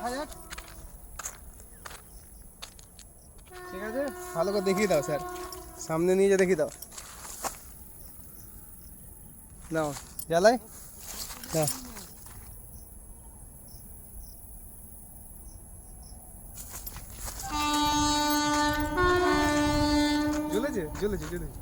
দেখা যাক। ঠিক আছে, ভালো করে দেখিয়ে দাও স্যার, সামনে নিয়ে যে দেখিয়ে দাও। নাও জ্বালাই না, জ্বলেছে জ্বলেছে জ্বলেছে।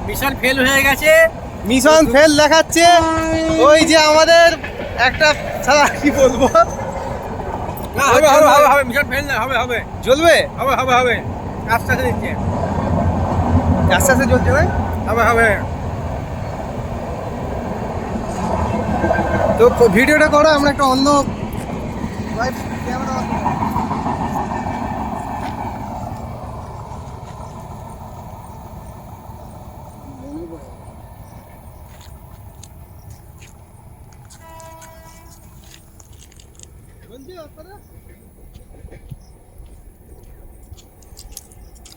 মিশন ফেল হয়ে গেছে, মিশন ফেল দেখাচ্ছে। ওই যে আমাদের একটা সারা কি বলবো, হবে হবে হবে হবে মিশন ফেল না, হবে হবে জ্বলবে, হবে হবে হবে আস্তে আস্তে দিচ্ছে, আস্তে আস্তে জ্বলছে না, হবে হবে। তো ভিডিওটা করো, আমরা একটা অন্য ক্যামেরা।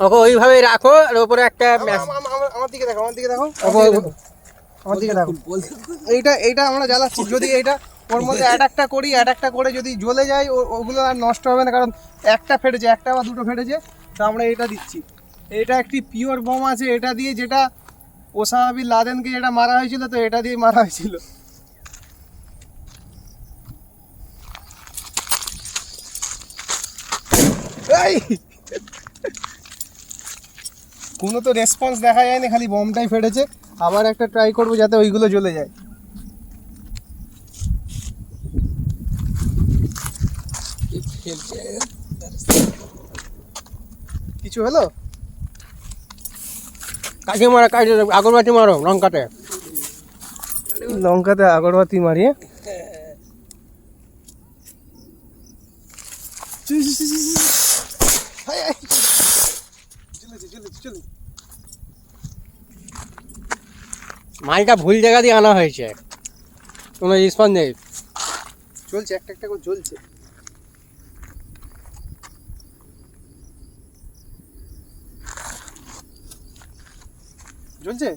ওকে ওইভাবে রাখো, আর উপরে একটা আমার দিকে দেখো, আমার দিকে দেখো, আমার দিকে দেখো। এইটা আমরা জ্বালাচ্ছি, যদি এইটা ওর মধ্যে অ্যাটাকটা করি, অ্যাটাকটা করে যদি জ্বলে যায় ওগুলো আর নষ্ট হবে না, কারণ একটা ফেটেছে, একটা বা দুটো ফেটেছে, তো আমরা এটা দিচ্ছি। এটা একটি পিওর বোম আছে, এটা দিয়ে যেটা ওসামা বিন লাদেনকে যেটা মারা হয়েছিল, তো এটা দিয়ে মারা হয়েছিল। কোনো তো রেসপন্স দেখা যায়নি, খালি বোমটাই ফেটেছে। আবার একটা ট্রাই করবো যাতে ওইগুলো জ্বলে যায়। কিছু হলো? কাঠি মারা, কাঠি আগরবাতি মারো লঙ্কাতে, লঙ্কাতে আগরবাতি মারিয়ে মালটা ভুল জায়গা দিয়ে আনা হয়েছে, কোনো রেসপন্স নেই। চলছে, একটা একটা করে জ্বলছে। জ্বলছে,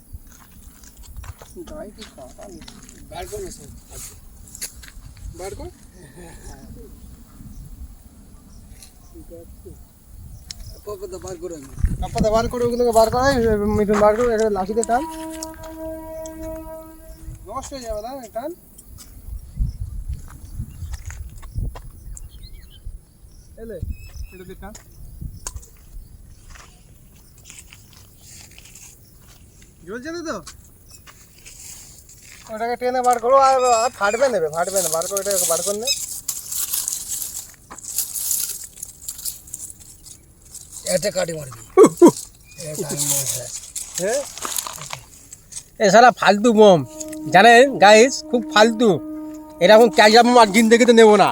বার কর। বার করে ওগুলোকে বার করাই, মিঠুন বার করে একটা লাঠিতে টান, নষ্ট হয়ে যাবে না টান। এলে এটাতে টান, জ্বলছে না তো? ওটাকে টেনে বার করো, আর ফাটবে নেবে, ফাটবে না, বার করে এটাকে বার করে নে। এতে কাটি মারবি, হ্যাঁ, এ সারা ফালতু বোম, জানেন গাইস, খুব ফালতু। এরকম ক্যাজা বোম আর জিন্দেগিতে নেবো না,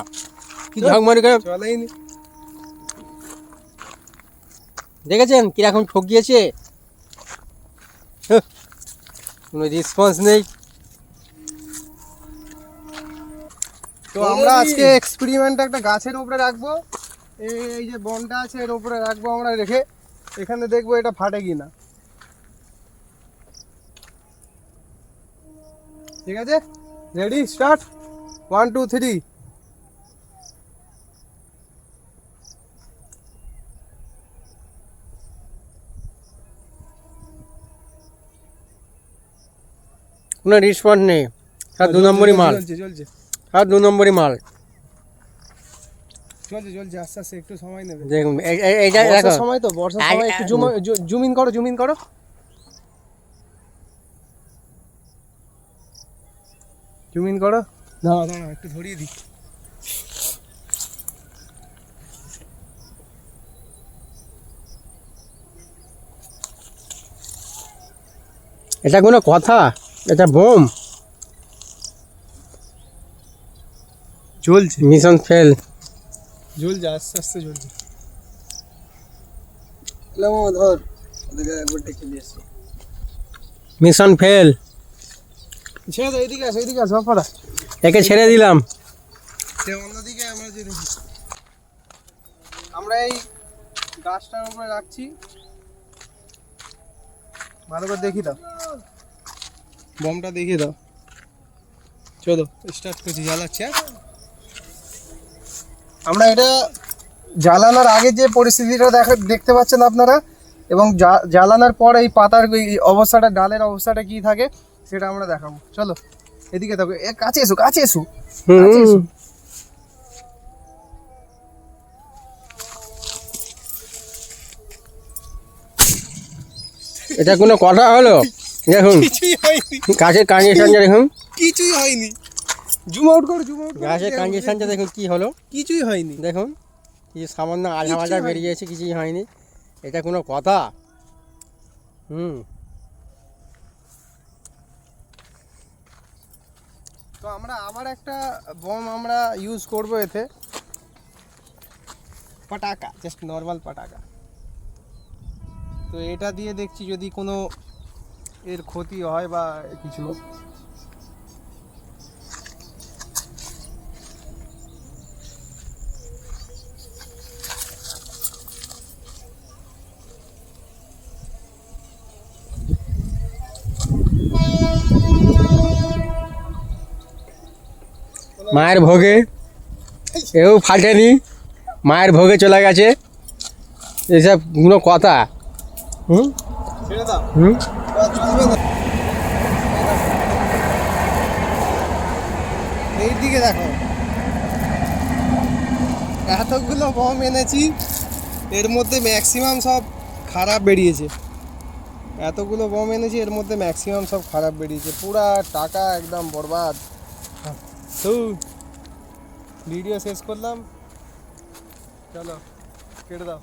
কি ঝকমারি করে চলেই নি। দেখেছেন কিরকম ঠকিয়েছে, কোনো রেসপন্স নেই। তো আমরা আজকে এক্সপেরিমেন্ট একটা গাছের উপরে রাখবো, এই যে বনটা আছে এর উপরে রাখবো আমরা, রেখে এখানে দেখবো এটা ফাটে কি না। ঠিক আছে, রেডি, স্টার্ট, 1 2 3। কোনো রেসপন্স নেই, আর 2 নম্বরই মাল, চলছে চলছে আর 2 নম্বরই মাল। চলছে চলছে, আস্তে আস্তে একটু সময় নেবে। দেখুন এইটা দেখো, বর্ষার সময় তো, বর্ষার সময় একটু জুম ইন করো, জুম ইন করো, জুম ইন করো। দাঁড়া দাঁড়া, একটু ধরিয়ে দিই। এটা কোনো কথা? এটা বোম, জ্বলছে, মিশন ফেল। জ্বলছে, আস্তে আস্তে জ্বলছে। ধর, মিশন ফেল। ছেড়ে দাও, এইদিকে আসো, এইদিকে আসো, বাপারা। একে ছেড়ে দিলাম। অন্যদিকে আমরা যে আমরা এই গাছটার উপরে রাখছি, ভালো করে দেখি দাও, বমটা দেখিয়ে দাও। চলো স্টার্ট করছি, জ্বালাচ্ছি। আমরা এটা জ্বালানোর আগে যে পরিস্থিতিটা দেখতে পাচ্ছেন আপনারা, এবং জ্বালানোর পর এই পাতার এই অবস্থাটা, ডালের অবস্থাটা কি থাকে সেটা আমরা দেখাবো। চলো এদিকে দেখো, কাছে এসো, কাছে এসো, কাছে এসো। এটা কোনো কথা হলো? দেখুন কিছুই হয়নি, গাছের কন্ডিশনটা দেখুন, কিছুই হয়নি। জুম আউট করো, জুম আউট করো। গাছের কন্ডিশনটা দেখুন কি হলো, কিছুই হয়নি। দেখুন কি সামান্য আধা কিছুই মাঝা হয়নি। বেরিয়েছে, কিছুই হয়নি। এটা কোনো কথা? তো আমরা আবার একটা বম আমরা ইউজ করব এতে, পটাকা, জাস্ট নর্মাল পটাকা। তো এটা দিয়ে দেখছি যদি কোনো এর ক্ষতি হয় বা কিছু। মায়ের ভোগে এও ফাটেনি, মায়ের ভোগে চলে গেছে, এসব কোনো কথা? ছেড়ে দাও, হুম চলবে না। এই দিকে দেখো, এতগুলো বম এনেছি, এর মধ্যে ম্যাক্সিমাম সব খারাপ বেরিয়েছে। এতগুলো বম এনেছি, এর মধ্যে ম্যাক্সিমাম সব খারাপ বেরিয়েছে, পুরা টাকা একদম বরবাদ। তো ভিডিও শেষ করলাম, চলো কেটে দাও।